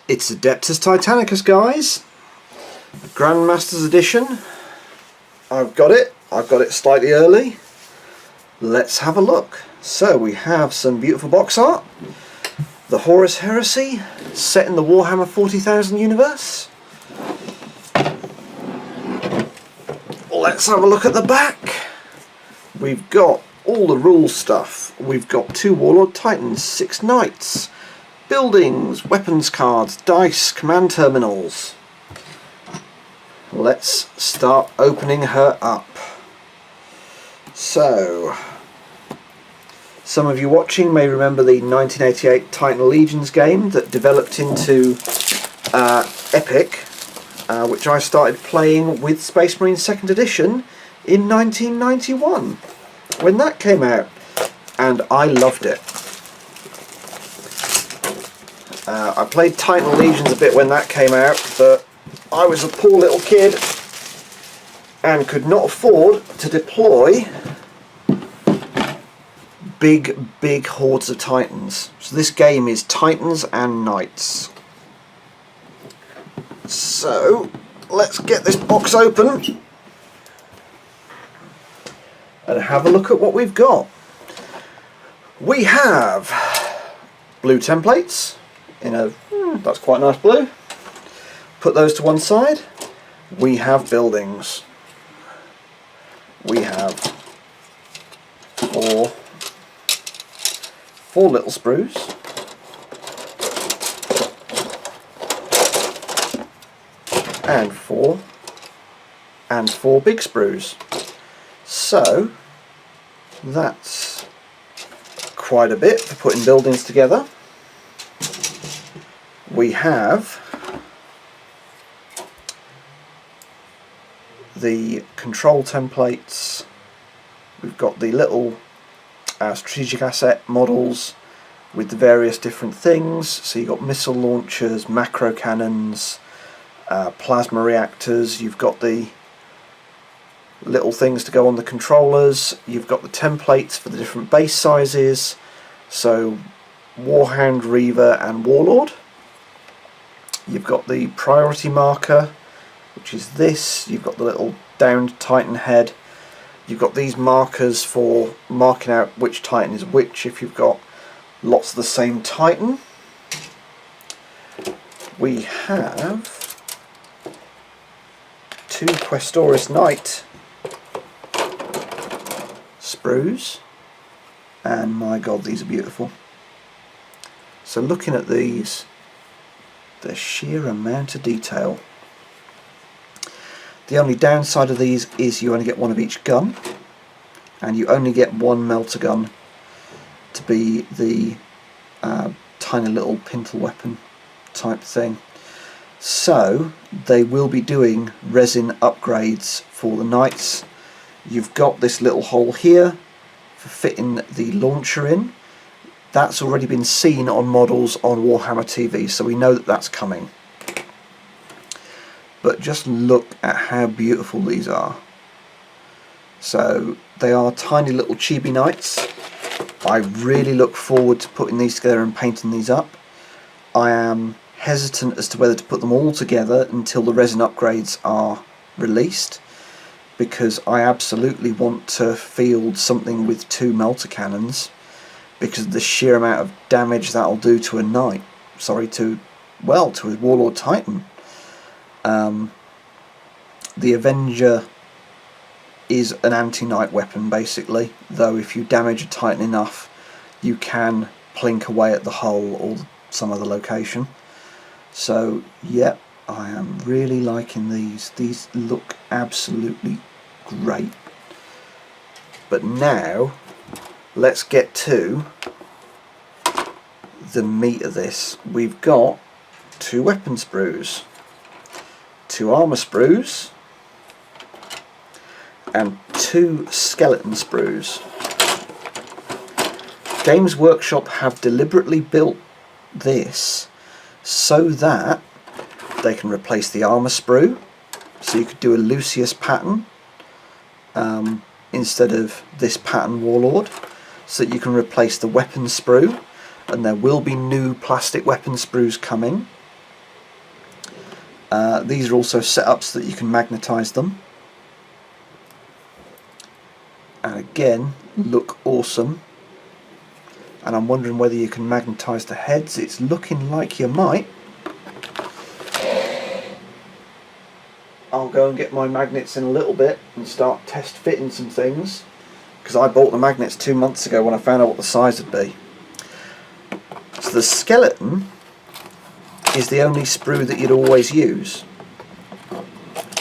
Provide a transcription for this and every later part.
It's Adeptus Titanicus, guys. Grandmaster's edition. I've got it slightly early. Let's have a look. So we have some beautiful box art. The Horus Heresy, set in the Warhammer 40,000 universe. Let's have a look at the back. We've got all the rule stuff. We've got 2 Warlord Titans, 6 Knights, buildings, weapons cards, dice, command terminals. Let's start opening her up. So, some of you watching may remember the 1988 Titan Legions game that developed into Epic, which I started playing with Space Marine 2nd Edition in 1991 when that came out, and I loved it. I played Titan Legions a bit when that came out, but I was a poor little kid and could not afford to deploy big hordes of Titans. So this game is Titans and Knights. So let's get this box open and have a look at what we've got. We have blue templates in a that's quite nice blue. Put those to one side. We have buildings. We have four little sprues, and four big sprues. So that's quite a bit for putting buildings together. We have the control templates. We've got the little strategic asset models with the various different things. So you've got missile launchers, macro cannons, plasma reactors. You've got the little things to go on the controllers. You've got the templates for the different base sizes. So Warhound, Reaver and Warlord. You've got the priority marker, which is this. You've got the little downed Titan head. You've got these markers for marking out which Titan is which if you've got lots of the same Titan. We have 2 Questoris Knight sprues, and my god, these are beautiful. So looking at these, the sheer amount of detail. The only downside of these is you only get one of each gun, and you only get one melter gun to be the tiny little pintle weapon type thing. So they will be doing resin upgrades for the Knights. You've got this little hole here for fitting the launcher in. That's already been seen on models on Warhammer TV, so we know that that's coming. But just look at how beautiful these are. So they are tiny little chibi Knights. I really look forward to putting these together and painting these up. I am hesitant as to whether to put them all together until the resin upgrades are released, because I absolutely want to field something with 2 melter cannons, because of the sheer amount of damage that'll do to a Knight. Sorry, to a Warlord Titan. The Avenger is an anti-Knight weapon basically, though if you damage a Titan enough you can plink away at the hull or some other location. So yeah, I am really liking these. These look absolutely great. But now let's get to the meat of this. We've got 2 weapon sprues, 2 armour sprues and 2 skeleton sprues. Games Workshop have deliberately built this so that they can replace the armour sprue. So you could do a Lucius pattern instead of this pattern Warlord, so that you can replace the weapon sprue, and there will be new plastic weapon sprues coming. These are also set up so that you can magnetise them. And again, look awesome. And I'm wondering whether you can magnetise the heads. It's looking like you might. I'll go and get my magnets in a little bit and start test fitting some things, because I bought the magnets 2 months ago when I found out what the size would be. So the skeleton is the only sprue that you'd always use.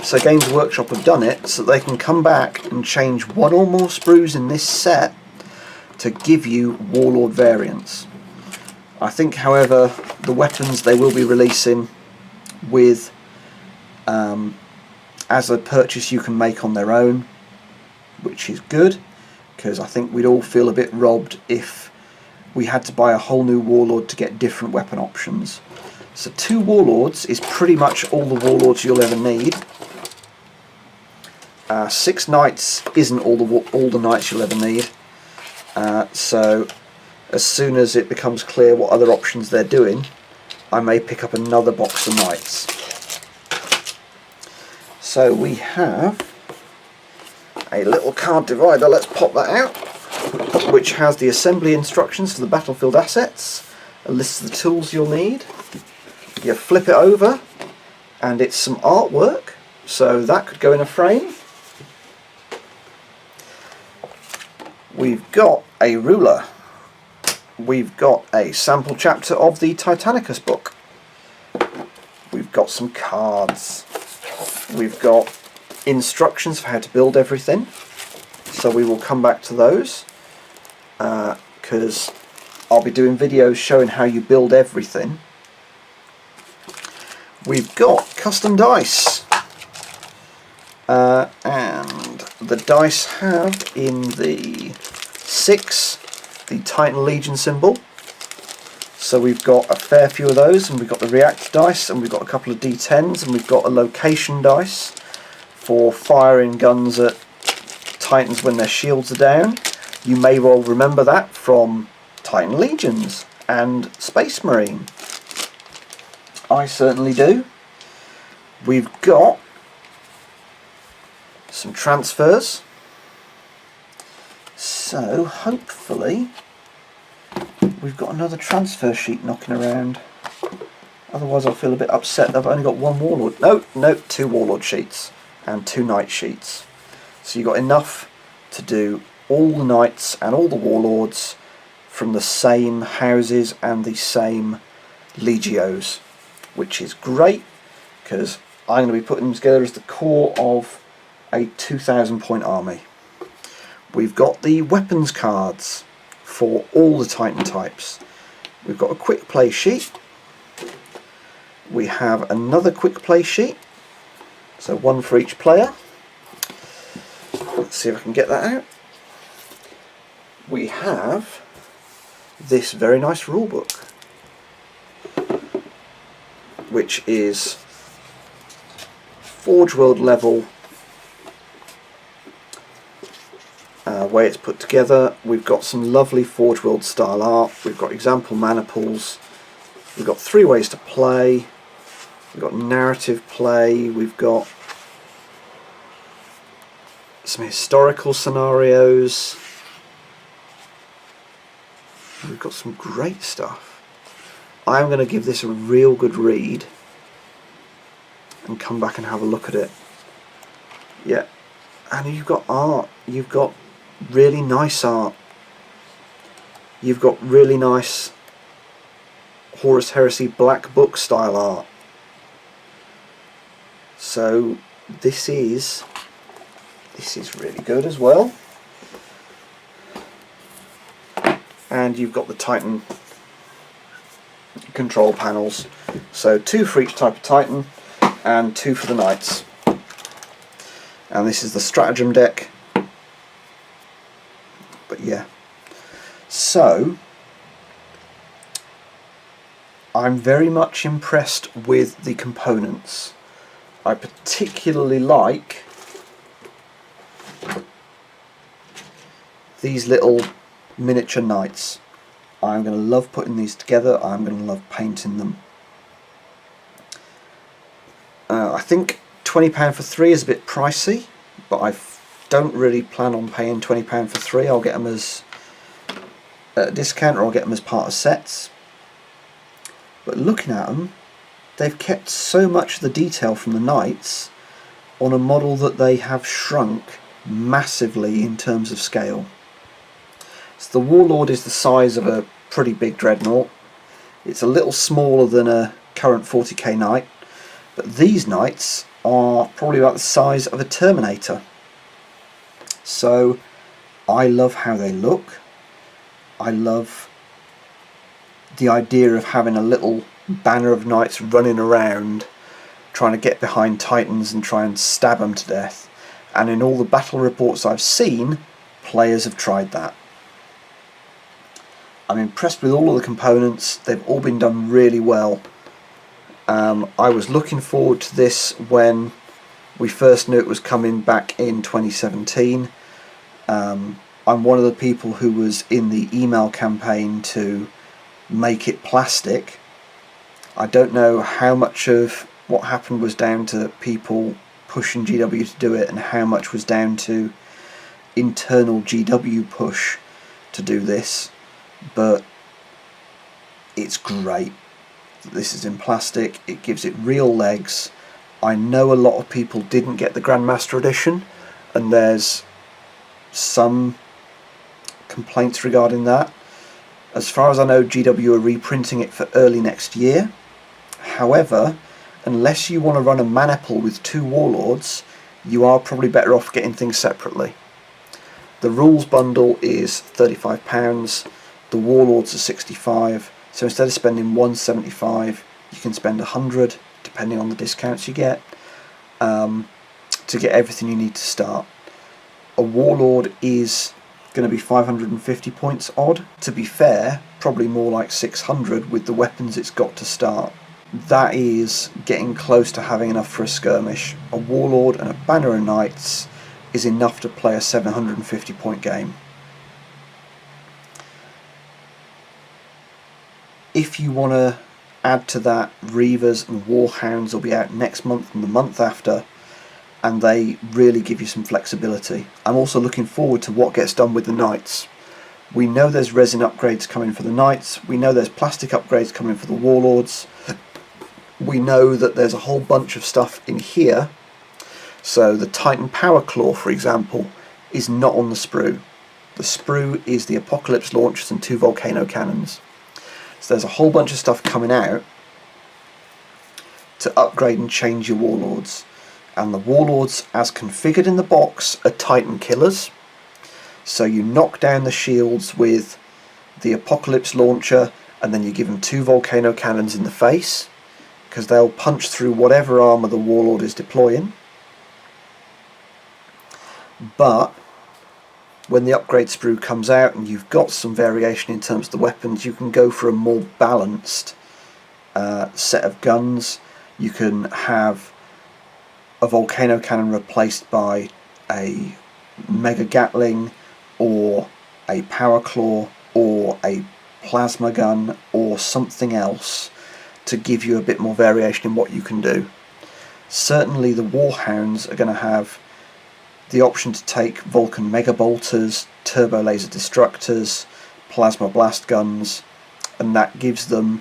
So Games Workshop have done it so they can come back and change one or more sprues in this set to give you Warlord variants. I think, however, the weapons they will be releasing with as a purchase you can make on their own, which is good, because I think we'd all feel a bit robbed if we had to buy a whole new Warlord to get different weapon options. So 2 Warlords is pretty much all the Warlords you'll ever need. 6 Knights isn't all the Knights you'll ever need. So as soon as it becomes clear what other options they're doing, I may pick up another box of Knights. So we have a little card divider, let's pop that out, which has the assembly instructions for the battlefield assets, a list of the tools you'll need. You flip it over and it's some artwork, so that could go in a frame. We've got a ruler. We've got a sample chapter of the Titanicus book. We've got some cards. We've got instructions for how to build everything, so we will come back to those because I'll be doing videos showing how you build everything. We've got custom dice, and the dice have in the 6 the Titan Legion symbol, so we've got a fair few of those, and we've got the react dice, and we've got a couple of D10s, and we've got a location dice for firing guns at Titans when their shields are down. You may well remember that from Titan Legions and Space Marine. I certainly do. We've got some transfers, so hopefully we've got another transfer sheet knocking around. Otherwise I'll feel a bit upset that I've only got 1 Warlord. No, 2 Warlord sheets and 2 Knight sheets. So you've got enough to do all the Knights and all the Warlords from the same houses and the same Legios, which is great, because I'm going to be putting them together as the core of a 2,000 point army. We've got the weapons cards for all the Titan types. We've got a quick play sheet. We have another quick play sheet, so 1 for each player. Let's see if I can get that out. We have this very nice rulebook, which is Forge World level way it's put together. We've got some lovely Forge World style art. We've got example mana pools. We've got 3 ways to play. We've got narrative play. We've got some historical scenarios. We've got some great stuff. I'm going to give this a real good read and come back and have a look at it. Yeah, and you've got art. You've got really nice art. You've got really nice Horus Heresy Black Book style art. So this is really good as well. And you've got the Titan control panels, so 2 for each type of Titan and 2 for the Knights. And this is the stratagem deck. But yeah, so I'm very much impressed with the components. I particularly like these little miniature Knights. I'm going to love putting these together. I'm going to love painting them. think £20 for 3 is a bit pricey, but I don't really plan on paying £20 for 3. I'll get them as at a discount, or I'll get them as part of sets. But looking at them, they've kept so much of the detail from the knights on a model that they have shrunk massively in terms of scale. So the Warlord is the size of a pretty big dreadnought. It's a little smaller than a current 40k knight, but these knights are probably about the size of a Terminator. So I love how they look. I love the idea of having a little banner of knights running around trying to get behind Titans and try and stab them to death. And in all the battle reports I've seen, players have tried that. I'm impressed with all of the components. They've all been done really well. I was looking forward to this when we first knew it was coming back in 2017. I'm one of the people who was in the email campaign to make it plastic. I don't know how much of what happened was down to people pushing GW to do it and how much was down to internal GW push to do this, but it's great that this is in plastic. It gives it real legs. I know a lot of people didn't get the Grandmaster edition, and there's some complaints regarding that. As far as I know, GW are reprinting it for early next year. However, unless you want to run a maniple with 2 Warlords, you are probably better off getting things separately. The rules bundle is £35, the Warlords are £65, so instead of spending £175, you can spend £100, depending on the discounts you get, to get everything you need to start. A Warlord is going to be 550 points odd. To be fair, probably more like 600 with the weapons it's got to start. That is getting close to having enough for a skirmish. A Warlord and a banner of knights is enough to play a 750 point game. If you want to add to that, Reavers and Warhounds will be out next month and the month after, and they really give you some flexibility. I'm also looking forward to what gets done with the knights. We know there's resin upgrades coming for the knights, we know there's plastic upgrades coming for the Warlords, we know that there's a whole bunch of stuff in here. So the Titan Power Claw, for example, is not on the sprue. The sprue is the Apocalypse launchers and 2 volcano cannons. So there's a whole bunch of stuff coming out to upgrade and change your Warlords. And the Warlords, as configured in the box, are Titan killers. So you knock down the shields with the Apocalypse launcher, and then you give them 2 volcano cannons in the face, because they'll punch through whatever armour the Warlord is deploying. But when the upgrade sprue comes out and you've got some variation in terms of the weapons, you can go for a more balanced set of guns. You can have a volcano cannon replaced by a mega gatling, or a power claw, or a plasma gun, or something else to give you a bit more variation in what you can do. Certainly the Warhounds are going to have the option to take Vulcan mega bolters, turbo laser destructors, plasma blast guns, and that gives them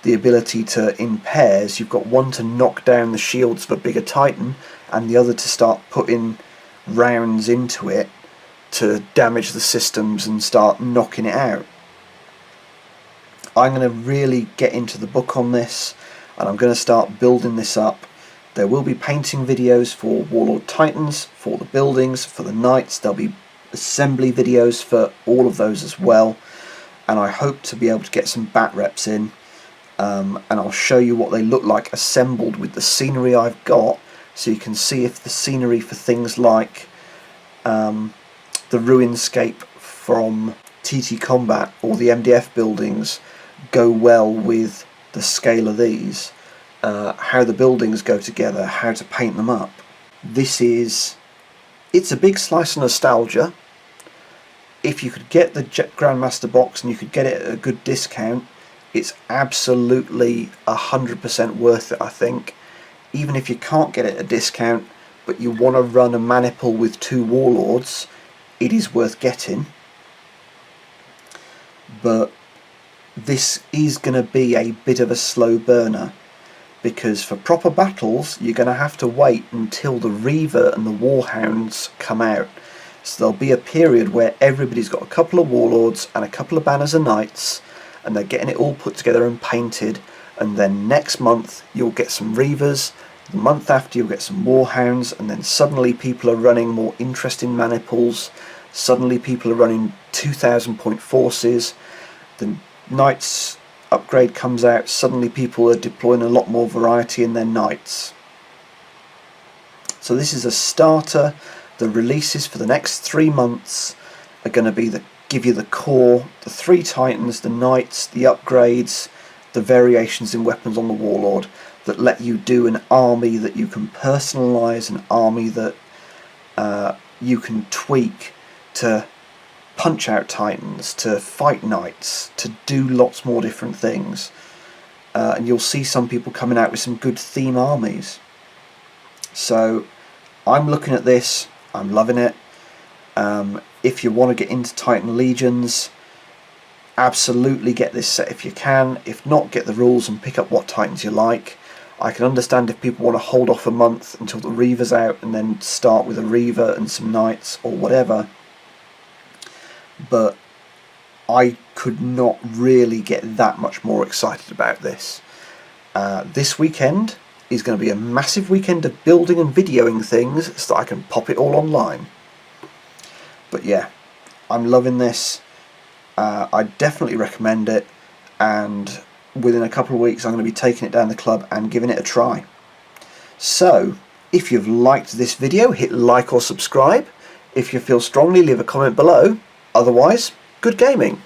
the ability to, in pairs, you've got one to knock down the shields of a bigger Titan and the other to start putting rounds into it to damage the systems and start knocking it out. I'm going to really get into the book on this, and I'm going to start building this up. There will be painting videos for Warlord Titans, for the buildings, for the Knights. There'll be assembly videos for all of those as well, and I hope to be able to get some bat reps in, and I'll show you what they look like assembled with the scenery I've got, so you can see if the scenery for things like the Ruinscape from TT Combat or the MDF buildings go well with the scale of these, how the buildings go together, how to paint them up. It's a big slice of nostalgia. If you could get the Grandmaster box and you could get it at a good discount, it's absolutely 100% worth it, I think. even if you can't get it at a discount, but you want to run a maniple with 2 warlords, it is worth getting. But this is going to be a bit of a slow burner, because for proper battles you're going to have to wait until the Reaver and the Warhounds come out. So there'll be a period where everybody's got a couple of warlords and a couple of banners of knights, and they're getting it all put together and painted, and then next month you'll get some Reavers, the month after you'll get some Warhounds, and then suddenly people are running more interesting maniples, suddenly people are running 2,000 point forces, the Knights upgrade comes out, suddenly people are deploying a lot more variety in their Knights. So this is a starter. The releases for the next 3 months are going to be give you the core, the 3 Titans, the Knights, the upgrades, the variations in weapons on the Warlord, that let you do an army that you can personalise, an army that you can tweak to punch out Titans, to fight Knights, to do lots more different things. And you'll see some people coming out with some good theme armies. So I'm looking at this, I'm loving it. If you want to get into Titan Legions, absolutely get this set if you can. If not, get the rules and pick up what Titans you like. I can understand if people want to hold off a month until the Reaver's out and then start with a Reaver and some Knights or whatever. But I could not really get that much more excited about this. This weekend is going to be a massive weekend of building and videoing things so that I can pop it all online. But yeah, I'm loving this. I definitely recommend it, and within a couple of weeks I'm going to be taking it down the club and giving it a try. So if you've liked this video, hit like or subscribe. If you feel strongly, leave a comment below. Otherwise, good gaming.